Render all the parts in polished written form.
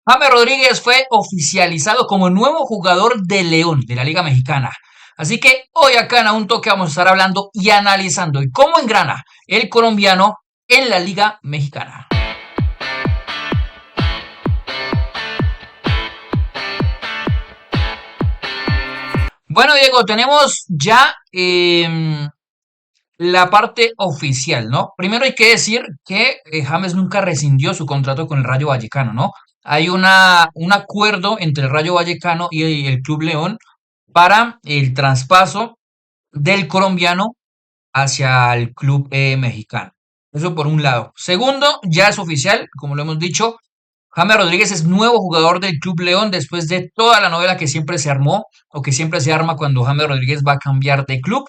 James Rodríguez fue oficializado como nuevo jugador de León de la Liga Mexicana. Así que hoy acá en A Un Toque vamos a estar hablando y analizando y cómo engrana el colombiano en la Liga Mexicana. Bueno, Diego, tenemos ya la parte oficial, ¿no? Primero hay que decir que James nunca rescindió su contrato con el Rayo Vallecano, ¿no? Hay un acuerdo entre el Rayo Vallecano y el Club León para el traspaso del colombiano hacia el club mexicano. Eso por un lado. Segundo, ya es oficial, como lo hemos dicho, James Rodríguez es nuevo jugador del Club León después de toda la novela que siempre se armó o que siempre se arma cuando James Rodríguez va a cambiar de club.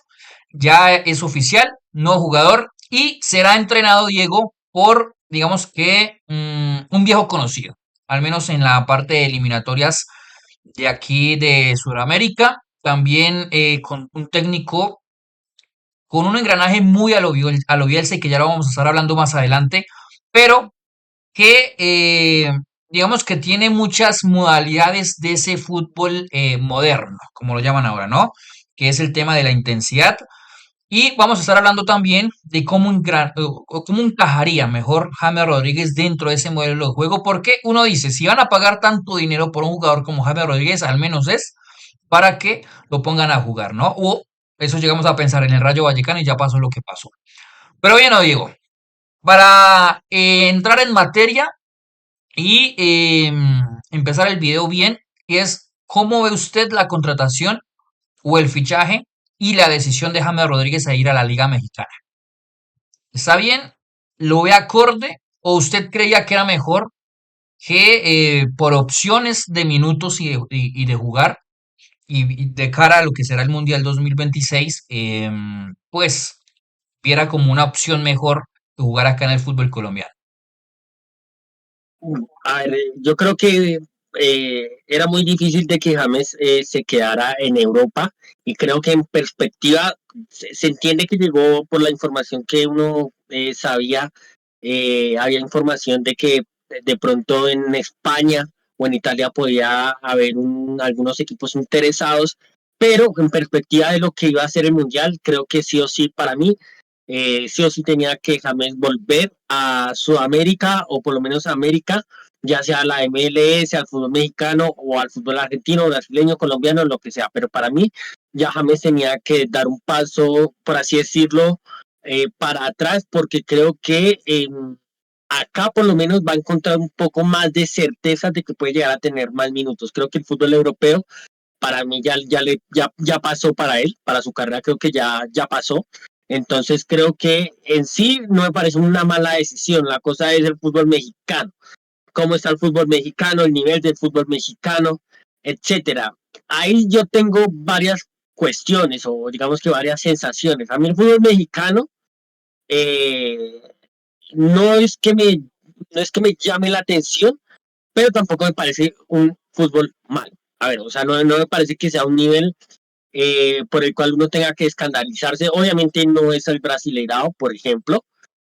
Ya es oficial, nuevo jugador y será entrenado Diego por, digamos que, un viejo conocido, al menos en la parte de eliminatorias de aquí de Sudamérica. También con un técnico con un engranaje muy a lo Bielsa y que ya lo vamos a estar hablando más adelante, pero que digamos que tiene muchas modalidades de ese fútbol moderno, como lo llaman ahora, ¿no? Que es el tema de la intensidad. Y vamos a estar hablando también de cómo encajaría mejor James Rodríguez dentro de ese modelo de juego, porque uno dice, si van a pagar tanto dinero por un jugador como James Rodríguez, al menos es para que lo pongan a jugar, ¿no? O eso llegamos a pensar en el Rayo Vallecano y ya pasó lo que pasó. Pero bien, no digo, para entrar en materia y empezar el video bien, es cómo ve usted la contratación o el fichaje y la decisión de James Rodríguez a ir a la Liga Mexicana. ¿Está bien? ¿Lo ve acorde? ¿O usted creía que era mejor que por opciones de minutos y de jugar y de cara a lo que será el Mundial 2026, pues viera como una opción mejor que jugar acá en el fútbol colombiano? A ver, yo creo que era muy difícil de que James se quedara en Europa y creo que en perspectiva se entiende que llegó por la información que uno sabía, había información de que de pronto en España o en Italia podía haber algunos equipos interesados, pero en perspectiva de lo que iba a ser el Mundial, creo que sí o sí para mí sí o sí tenía que James volver a Sudamérica o por lo menos a América, ya sea a la MLS, al fútbol mexicano o al fútbol argentino, brasileño, colombiano, lo que sea. Pero para mí ya James tenía que dar un paso, por así decirlo, para atrás, porque creo que acá por lo menos va a encontrar un poco más de certeza de que puede llegar a tener más minutos. Creo que el fútbol europeo para mí ya pasó para él, para su carrera creo que ya pasó. Entonces creo que en sí no me parece una mala decisión. La cosa es el fútbol mexicano. ¿Cómo está el fútbol mexicano? El nivel del fútbol mexicano, etcétera. Ahí yo tengo varias cuestiones o digamos que varias sensaciones. A mí el fútbol mexicano eh, no es que me no es que me llame la atención, pero tampoco me parece un fútbol malo. A ver, o sea, no me parece que sea un nivel por el cual uno tenga que escandalizarse. Obviamente no es el brasileirao, por ejemplo,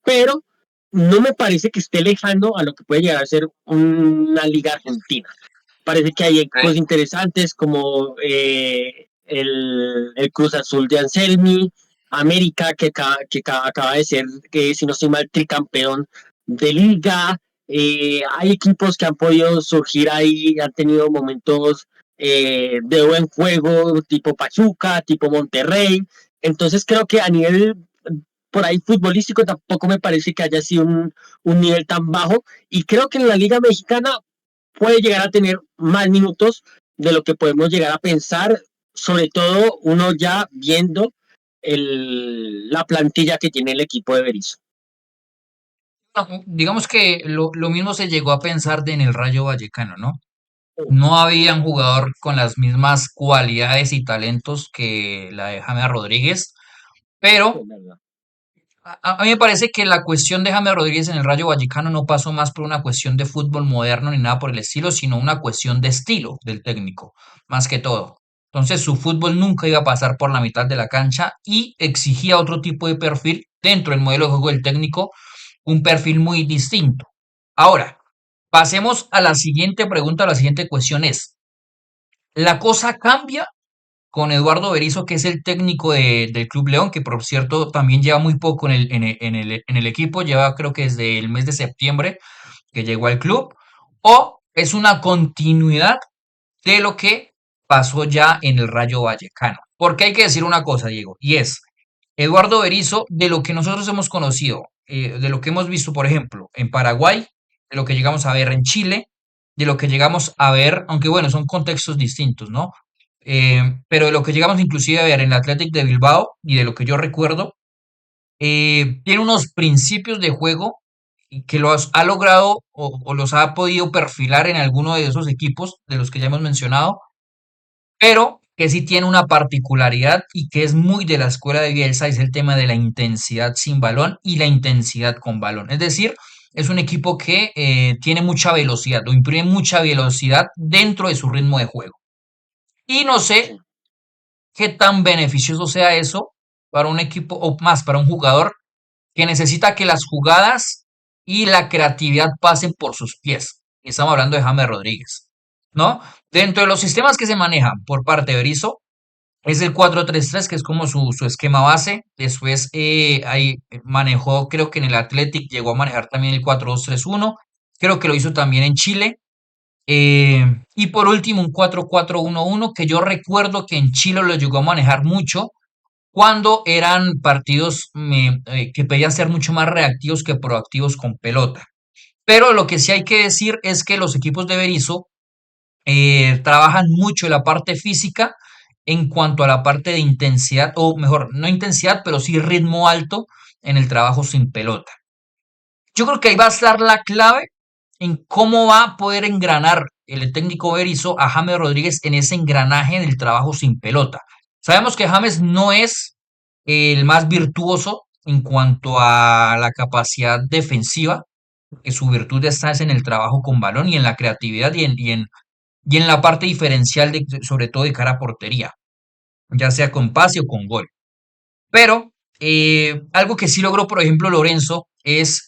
pero no me parece que esté lejano a lo que puede llegar a ser una liga argentina. Parece que hay equipos Sí. interesantes como el Cruz Azul de Anselmi, América, acaba de ser, si no estoy mal, tricampeón de liga. Hay equipos que han podido surgir ahí, han tenido momentos de buen juego, tipo Pachuca, tipo Monterrey. Entonces creo que a nivel por ahí futbolístico tampoco me parece que haya sido un nivel tan bajo y creo que en la Liga Mexicana puede llegar a tener más minutos de lo que podemos llegar a pensar, sobre todo uno ya viendo la plantilla que tiene el equipo de Berizzo. No, digamos que lo mismo se llegó a pensar en el Rayo Vallecano, ¿no? No había un jugador con las mismas cualidades y talentos que la de James Rodríguez, pero a mí me parece que la cuestión de James Rodríguez en el Rayo Vallecano no pasó más por una cuestión de fútbol moderno ni nada por el estilo, sino una cuestión de estilo del técnico, más que todo. Entonces su fútbol nunca iba a pasar por la mitad de la cancha y exigía otro tipo de perfil dentro del modelo de juego del técnico, un perfil muy distinto. Ahora, Pasemos a la siguiente pregunta, a la siguiente cuestión es, ¿la cosa cambia con Eduardo Berizzo, que es el técnico del Club León, que por cierto también lleva muy poco en el equipo, lleva creo que desde el mes de septiembre que llegó al club, o es una continuidad de lo que pasó ya en el Rayo Vallecano? Porque hay que decir una cosa, Diego, y es, Eduardo Berizzo, de lo que nosotros hemos conocido, de lo que hemos visto, por ejemplo, en Paraguay, de lo que llegamos a ver en Chile, de lo que llegamos a ver, aunque bueno, son contextos distintos, ¿no? Pero de lo que llegamos inclusive a ver en el Athletic de Bilbao y de lo que yo recuerdo, tiene unos principios de juego y que los ha logrado o los ha podido perfilar en alguno de esos equipos de los que ya hemos mencionado, pero que sí tiene una particularidad y que es muy de la escuela de Bielsa, es el tema de la intensidad sin balón y la intensidad con balón. Es decir, es un equipo que tiene mucha velocidad o imprime mucha velocidad dentro de su ritmo de juego. Y no sé Sí. qué tan beneficioso sea eso para un equipo o más para un jugador que necesita que las jugadas y la creatividad pasen por sus pies. Estamos hablando de James Rodríguez, ¿no? Dentro de los sistemas que se manejan por parte de Berizzo, es el 4-3-3, que es como su esquema base. Después ahí manejó, creo que en el Athletic llegó a manejar también el 4-2-3-1. Creo que lo hizo también en Chile. Y por último, un 4-4-1-1, que yo recuerdo que en Chile lo llegó a manejar mucho cuando eran partidos que pedían ser mucho más reactivos que proactivos con pelota. Pero lo que sí hay que decir es que los equipos de Berizzo trabajan mucho en la parte física en cuanto a la parte de intensidad, o mejor, no intensidad, pero sí ritmo alto en el trabajo sin pelota. Yo creo que ahí va a estar la clave en cómo va a poder engranar el técnico Berizzo a James Rodríguez en ese engranaje del trabajo sin pelota. Sabemos que James no es el más virtuoso en cuanto a la capacidad defensiva, que su virtud está es en el trabajo con balón y en la creatividad y en la parte diferencial, sobre todo de cara a portería, ya sea con pase o con gol. Pero algo que sí logró, por ejemplo, Lorenzo, es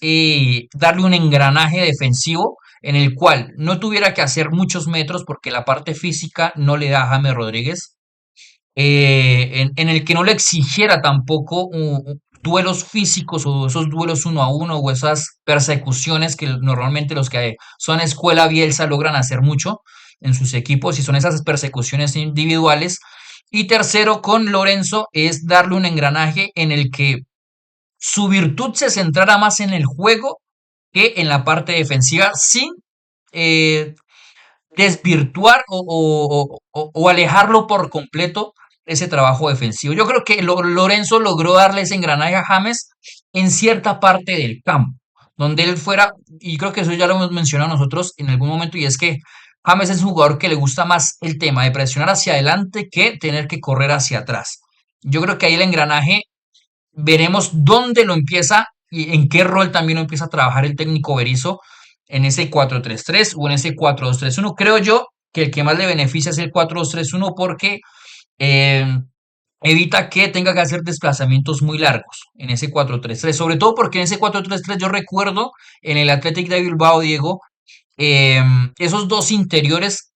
darle un engranaje defensivo en el cual no tuviera que hacer muchos metros porque la parte física no le da a James Rodríguez, en el que no le exigiera tampoco duelos físicos o esos duelos uno a uno o esas persecuciones que normalmente los que son escuela Bielsa logran hacer mucho en sus equipos y son esas persecuciones individuales. Y tercero, con Lorenzo, es darle un engranaje en el que su virtud se centrara más en el juego que en la parte defensiva, sin eh, desvirtuar o alejarlo por completo de ese trabajo defensivo. Yo creo que Lorenzo logró darle ese engranaje a James en cierta parte del campo, donde él fuera, y creo que eso ya lo hemos mencionado nosotros en algún momento, y es que James es un jugador que le gusta más el tema de presionar hacia adelante que tener que correr hacia atrás. Yo creo que ahí el engranaje veremos dónde lo empieza y en qué rol también lo empieza a trabajar el técnico Berizzo en ese 4-3-3 o en ese 4-2-3-1. Creo yo que el que más le beneficia es el 4-2-3-1 porque eh, evita que tenga que hacer desplazamientos muy largos en ese 4-3-3. Sobre todo porque en ese 4-3-3 yo recuerdo en el Athletic de Bilbao, Diego, eh, esos dos interiores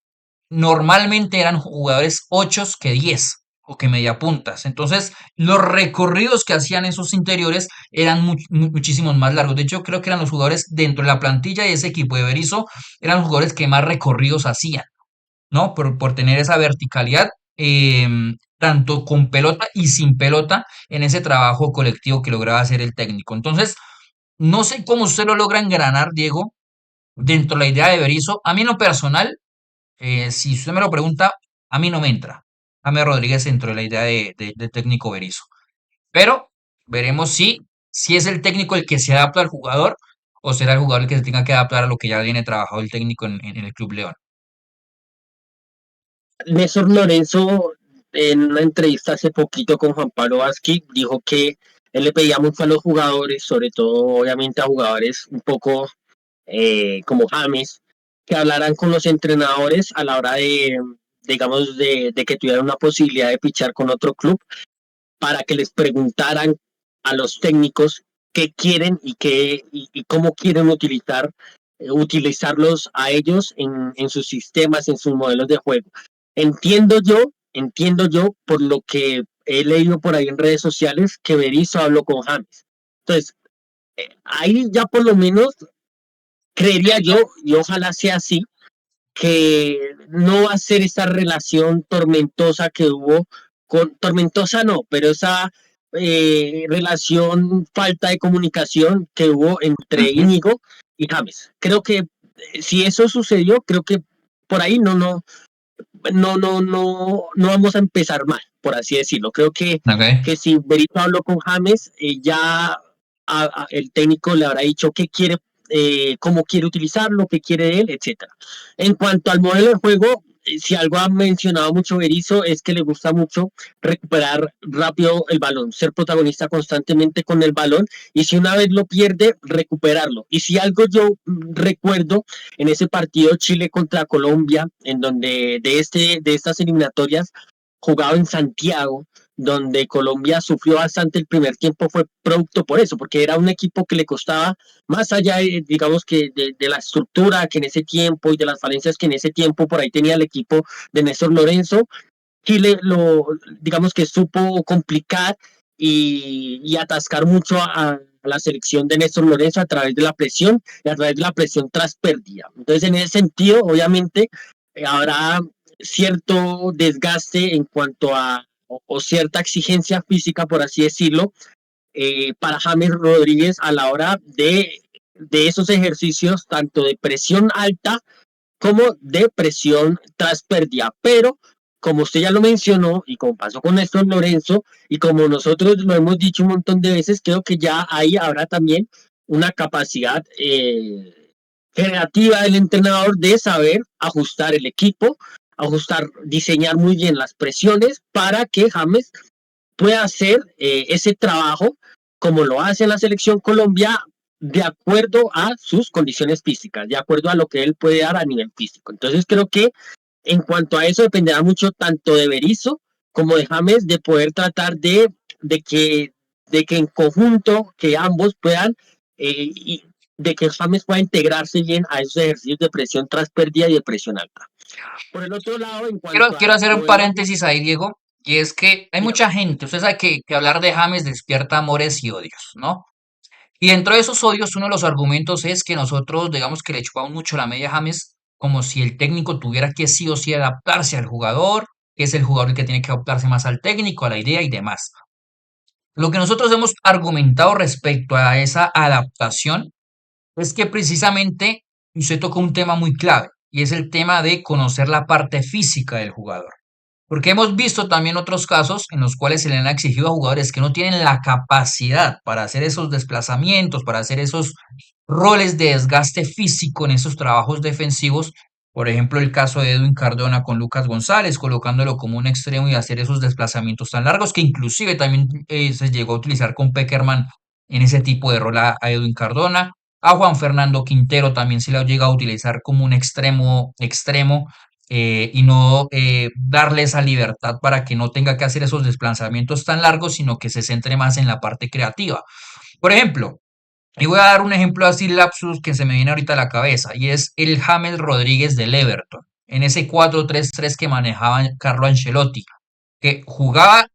normalmente eran jugadores 8 que 10 o que media puntas. Entonces, los recorridos que hacían esos interiores eran muchísimos más largos. De hecho, creo que eran los jugadores dentro de la plantilla de ese equipo de Berizzo, eran los jugadores que más recorridos hacían, ¿no? Por tener esa verticalidad, tanto con pelota y sin pelota, en ese trabajo colectivo que lograba hacer el técnico. Entonces, no sé cómo usted lo logra engranar, Diego, dentro de la idea de Berizzo. A mí en lo personal, si usted me lo pregunta, a mí no me entra. James Rodríguez dentro de la idea de técnico Berizzo. Pero veremos si es el técnico el que se adapta al jugador o será el jugador el que se tenga que adaptar a lo que ya viene trabajado el técnico en el Club León. Néstor Lorenzo, en una entrevista hace poquito con Juan Pablo Vázquez, dijo que él le pedía mucho a los jugadores, sobre todo obviamente a jugadores un poco como James, que hablaran con los entrenadores a la hora de, digamos, de que tuvieran una posibilidad de fichar con otro club, para que les preguntaran a los técnicos qué quieren y cómo quieren utilizar utilizarlos a ellos en sus sistemas, en sus modelos de juego. Entiendo yo, por lo que he leído por ahí en redes sociales, que Berizzo habló con James. Entonces, ahí ya por lo menos creería yo, y ojalá sea así, que no va a ser esa relación tormentosa que hubo tormentosa no, pero esa relación falta de comunicación que hubo entre Ujú. Íñigo y James. Creo que si eso sucedió, creo que por ahí no vamos a empezar mal, por así decirlo. Creo Ok. que si Berito habló con James, el técnico le habrá dicho qué quiere, cómo quiere utilizarlo, qué quiere de él, etcétera. En cuanto al modelo de juego, si algo ha mencionado mucho Berizzo es que le gusta mucho recuperar rápido el balón, ser protagonista constantemente con el balón y si una vez lo pierde, recuperarlo. Y si algo yo recuerdo en ese partido Chile contra Colombia, en donde de estas eliminatorias jugado en Santiago, donde Colombia sufrió bastante el primer tiempo, fue producto por eso, porque era un equipo que le costaba, más allá, digamos, que de la estructura que en ese tiempo y de las falencias que en ese tiempo por ahí tenía el equipo de Néstor Lorenzo, Chile digamos que supo complicar y atascar mucho a la selección de Néstor Lorenzo a través de la presión y a través de la presión tras pérdida. Entonces, en ese sentido, obviamente, habrá cierto desgaste en cuanto a o cierta exigencia física, por así decirlo, para James Rodríguez a la hora de esos ejercicios, tanto de presión alta como de presión tras pérdida. Pero, como usted ya lo mencionó, y como pasó con Néstor Lorenzo, y como nosotros lo hemos dicho un montón de veces, creo que ya ahí habrá también una capacidad creativa del entrenador de saber ajustar el equipo, diseñar muy bien las presiones para que James pueda hacer ese trabajo como lo hace en la selección Colombia de acuerdo a sus condiciones físicas, de acuerdo a lo que él puede dar a nivel físico. Entonces creo que en cuanto a eso dependerá mucho tanto de Berizzo como de James de poder tratar de, que, de que en conjunto, que ambos puedan, y de que James pueda integrarse bien a esos ejercicios de presión tras pérdida y de presión alta. Por el otro lado, en Quiero, cuanto quiero al hacer un modelo, paréntesis ahí, Diego, y es que hay dígame, mucha gente, usted sabe que hablar de James despierta amores y odios, ¿no? Y dentro de esos odios, uno de los argumentos es que nosotros, digamos que le chupamos mucho la media a James, como si el técnico tuviera que sí o sí adaptarse al jugador, que es el jugador el que tiene que adaptarse más al técnico, a la idea y demás. Lo que nosotros hemos argumentado respecto a esa adaptación es que precisamente usted tocó un tema muy clave, y es el tema de conocer la parte física del jugador. Porque hemos visto también otros casos en los cuales se le han exigido a jugadores que no tienen la capacidad para hacer esos desplazamientos, para hacer esos roles de desgaste físico en esos trabajos defensivos. Por ejemplo, el caso de Edwin Cardona con Lucas González, colocándolo como un extremo y hacer esos desplazamientos tan largos, que inclusive también se llegó a utilizar con Peckerman en ese tipo de rol a Edwin Cardona. A Juan Fernando Quintero también se le ha llegado a utilizar como un extremo extremo y no darle esa libertad para que no tenga que hacer esos desplazamientos tan largos, sino que se centre más en la parte creativa. Por ejemplo, y voy a dar un ejemplo así lapsus que se me viene ahorita a la cabeza, y es el James Rodríguez del Everton, en ese 4-3-3 que manejaba Carlo Ancelotti, que jugaba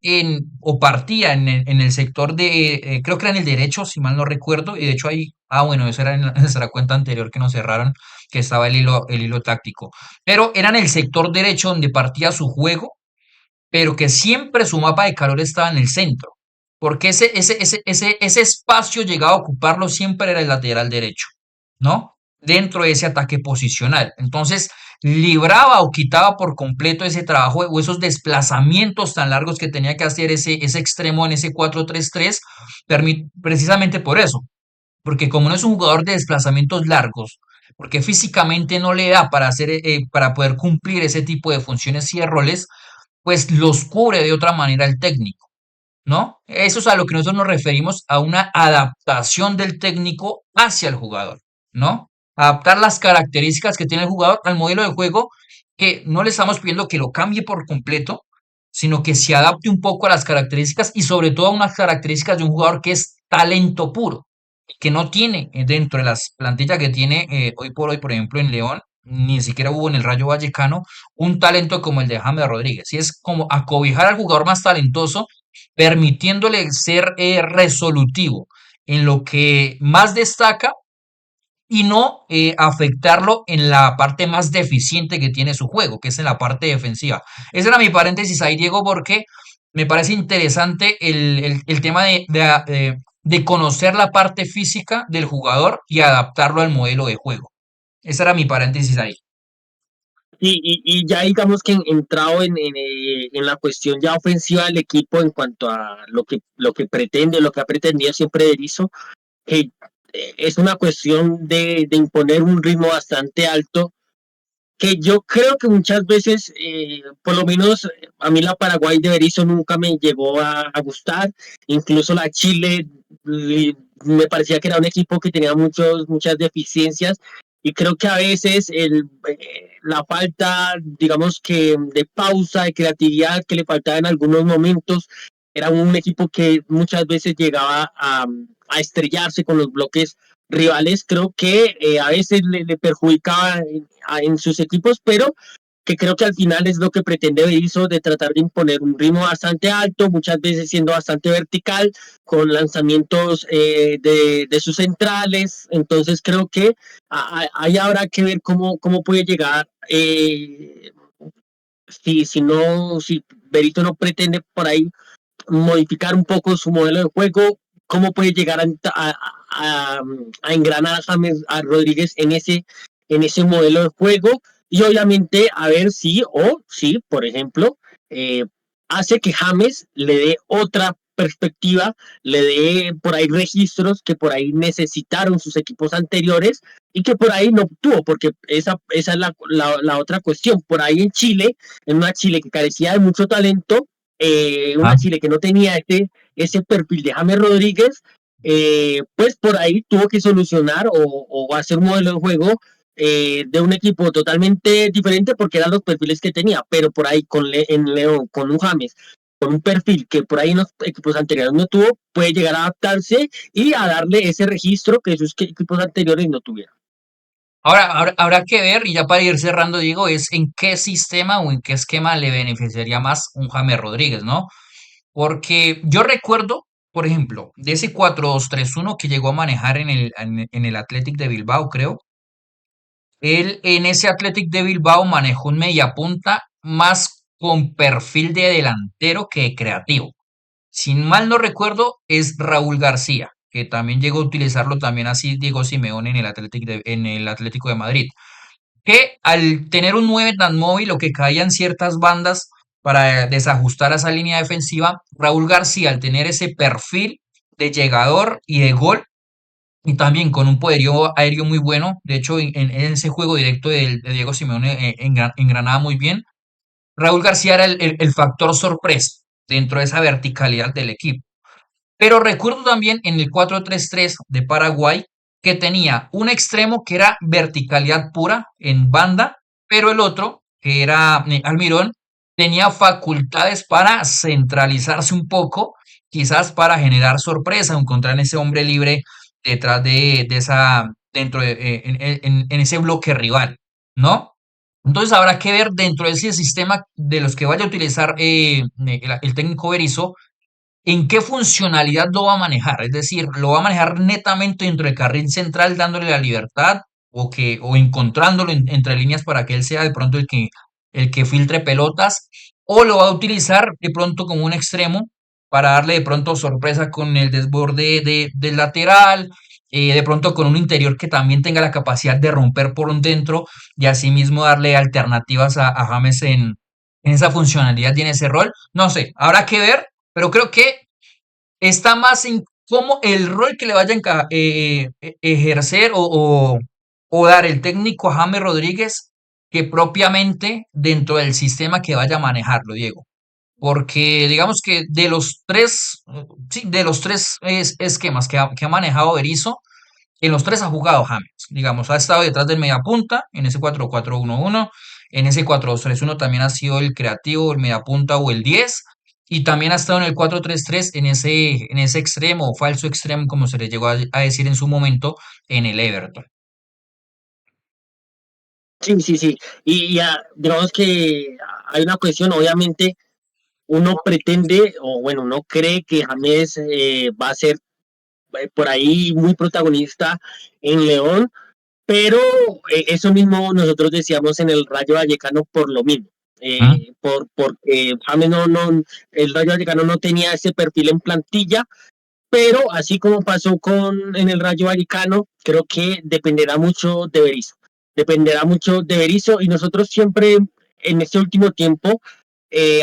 o partía en el sector de, creo que era en el derecho, si mal no recuerdo, y de hecho ahí, bueno, eso era en nuestra cuenta anterior que nos cerraron, que estaba el hilo táctico, pero era en el sector derecho donde partía su juego, pero que siempre su mapa de calor estaba en el centro, porque ese espacio llegaba a ocuparlo siempre era el lateral derecho, ¿no? Dentro de ese ataque posicional. Entonces, libraba o quitaba por completo ese trabajo o esos desplazamientos tan largos que tenía que hacer ese extremo en ese 4-3-3, precisamente por eso, porque como no es un jugador de desplazamientos largos, porque físicamente no le da para hacer, para poder cumplir ese tipo de funciones y de roles, pues los cubre de otra manera el técnico, ¿no? Eso es a lo que nosotros nos referimos a una adaptación del técnico hacia el jugador, ¿no? Adaptar las características que tiene el jugador al modelo de juego que no le estamos pidiendo que lo cambie por completo, sino que se adapte un poco a las características y sobre todo a unas características de un jugador que es talento puro, que no tiene dentro de las plantillas que tiene hoy por hoy, por ejemplo, en León, ni siquiera hubo en el Rayo Vallecano, un talento como el de James Rodríguez. Y es como acobijar al jugador más talentoso, permitiéndole ser resolutivo en lo que más destaca y no afectarlo en la parte más deficiente que tiene su juego, que es en la parte defensiva. Ese era mi paréntesis ahí, Diego, porque me parece interesante el tema de conocer la parte física del jugador y adaptarlo al modelo de juego. Ese era mi paréntesis ahí. Y ya digamos que entrado en la cuestión ya ofensiva del equipo en cuanto a lo que pretende, lo que ha pretendido siempre Berizzo, que es una cuestión de imponer un ritmo bastante alto, que yo creo que muchas veces, por lo menos a mí la Paraguay de Berizzo nunca me llegó a gustar, incluso la Chile me parecía que era un equipo que tenía muchas deficiencias y creo que a veces la falta, digamos que de pausa, de creatividad que le faltaba en algunos momentos, era un equipo que muchas veces llegaba a estrellarse con los bloques rivales, creo que a veces le perjudicaba en sus equipos, pero que creo que al final es lo que pretende Berizzo de tratar de imponer un ritmo bastante alto, muchas veces siendo bastante vertical, con lanzamientos de sus centrales. Entonces creo que ahí habrá que ver cómo puede llegar, si Berizzo no pretende por ahí modificar un poco su modelo de juego, cómo puede llegar a engranar a James a Rodríguez en ese modelo de juego y obviamente a ver si por ejemplo, eh, hace que James le dé otra perspectiva, le dé por ahí registros que por ahí necesitaron sus equipos anteriores y que por ahí no obtuvo, porque esa es la otra cuestión. Por ahí en Chile, en una Chile que carecía de mucho talento, una Ah. Chile que no tenía ese perfil de James Rodríguez, pues por ahí tuvo que solucionar o hacer un modelo de juego de un equipo totalmente diferente porque eran los perfiles que tenía, pero por ahí en León, con un James, con un perfil que por ahí en los equipos anteriores no tuvo, puede llegar a adaptarse y a darle ese registro que esos equipos anteriores no tuvieron. Ahora, habrá que ver, y ya para ir cerrando, digo, es en qué sistema o en qué esquema le beneficiaría más un James Rodríguez, ¿no? Porque yo recuerdo, por ejemplo, de ese 4-2-3-1 que llegó a manejar en el Athletic de Bilbao, creo. Él en ese Athletic de Bilbao manejó un mediapunta más con perfil de delantero que de creativo. Sin mal no recuerdo, es Raúl García, que también llegó a utilizarlo también así Diego Simeone en el Atlético de Madrid, que al tener un 9 tan móvil o que caían ciertas bandas para desajustar a esa línea defensiva, Raúl García al tener ese perfil de llegador y de gol, y también con un poderío aéreo muy bueno, de hecho en ese juego directo de Diego Simeone engranaba muy bien, Raúl García era el factor sorpresa dentro de esa verticalidad del equipo. Pero recuerdo también en el 4-3-3 de Paraguay que tenía un extremo que era verticalidad pura en banda, pero el otro, que era Almirón, tenía facultades para centralizarse un poco, quizás para generar sorpresa, encontrar ese hombre libre detrás de esa, dentro de, en ese bloque rival, ¿no? Entonces habrá que ver dentro de ese sistema de los que vaya a utilizar el técnico Berizzo en qué funcionalidad lo va a manejar. Es decir, lo va a manejar netamente dentro del carril central, dándole la libertad o encontrándolo entre líneas para que él sea de pronto el que filtre pelotas, o lo va a utilizar de pronto como un extremo para darle de pronto sorpresa con el desborde del lateral, de pronto con un interior que también tenga la capacidad de romper por un dentro y asimismo darle alternativas a James en esa funcionalidad y en ese rol. No sé, habrá que ver, pero creo que está más en cómo el rol que le vaya a ejercer o dar el técnico a James Rodríguez que propiamente dentro del sistema que vaya a manejarlo, Diego. Porque digamos que de los tres, sí, de los tres esquemas que ha manejado Berizzo, en los tres ha jugado James. Digamos, ha estado detrás del mediapunta, en ese 4-4-1-1, en ese 4-2-3-1 también ha sido el creativo, el mediapunta o el 10. y también ha estado en el 4-3-3 en ese extremo o falso extremo, como se le llegó a decir en su momento, en el Everton. Sí, sí, sí. Digamos que hay una cuestión, obviamente, uno pretende, o bueno, uno cree que James va a ser por ahí muy protagonista en León, pero eso mismo nosotros decíamos en el Rayo Vallecano por lo mismo. ¿Mm? Porque James el Rayo Vallecano no tenía ese perfil en plantilla, pero así como pasó en el Rayo Vallecano, creo que dependerá mucho de Berizzo. Dependerá mucho de Berizzo y nosotros siempre en este último tiempo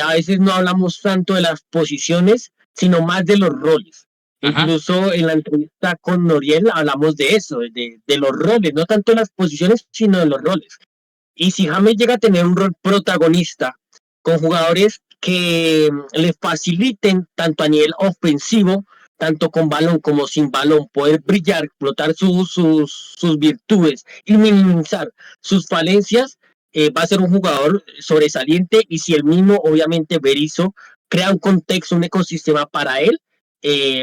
a veces no hablamos tanto de las posiciones, sino más de los roles. Ujú. Incluso en la entrevista con Noriel hablamos de eso, de los roles, no tanto de las posiciones, sino de los roles. Y si James llega a tener un rol protagonista con jugadores que le faciliten tanto a nivel ofensivo, tanto con balón como sin balón, poder brillar, explotar sus virtudes y minimizar sus falencias, va a ser un jugador sobresaliente y si el mismo, obviamente, Berizzo crea un contexto, un ecosistema para él,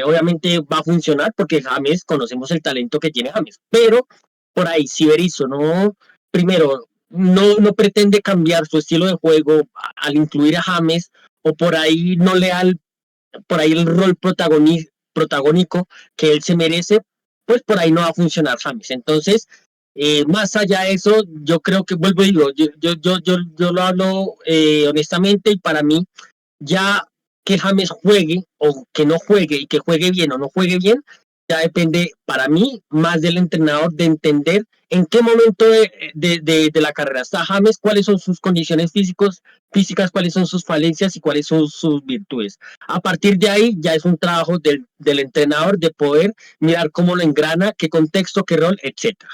obviamente va a funcionar porque James, conocemos el talento que tiene James, pero por ahí, si Berizzo no, primero, no pretende cambiar su estilo de juego al incluir a James o por ahí no le da por ahí el rol protagónico que él se merece, pues por ahí no va a funcionar James. Entonces, más allá de eso, yo creo que, vuelvo y digo, yo lo hablo honestamente y para mí ya que James juegue o que no juegue y que juegue bien o no juegue bien, ya depende para mí más del entrenador de entender en qué momento de la carrera está James, cuáles son sus condiciones físicas, cuáles son sus falencias y cuáles son sus virtudes. A partir de ahí ya es un trabajo del entrenador de poder mirar cómo lo engrana, qué contexto, qué rol, etcétera.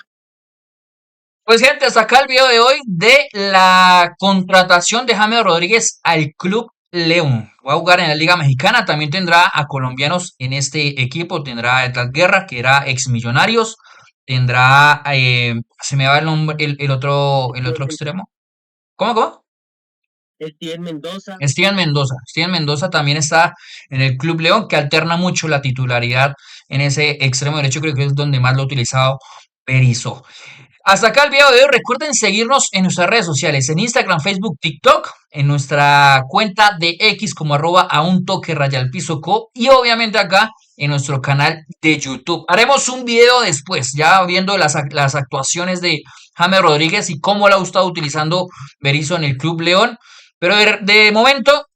Pues gente, hasta acá el video de hoy de la contratación de James Rodríguez al Club León. Va a jugar en la Liga Mexicana, también tendrá a colombianos en este equipo, tendrá a Edgar Guerra, que era ex Millonarios, tendrá, se me va el nombre, el otro extremo. ¿Cómo? Steven Mendoza. Steven Mendoza también está en el Club León, que alterna mucho la titularidad en ese extremo derecho, creo que es donde más lo ha utilizado Berizzo. Hasta acá el video de hoy. Recuerden seguirnos en nuestras redes sociales, en Instagram, Facebook, TikTok, en nuestra cuenta de X como @ a un toque raya al piso co y obviamente acá en nuestro canal de YouTube. Haremos un video después, ya viendo las actuaciones de James Rodríguez y cómo la ha estado utilizando Berizzo en el Club León. Pero de momento,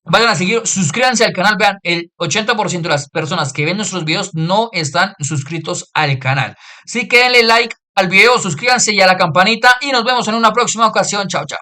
vayan a seguir, suscríbanse al canal. Vean, el 80% de las personas que ven nuestros videos no están suscritos al canal. Así que denle like al video, suscríbanse y a la campanita y nos vemos en una próxima ocasión. Chao, chao.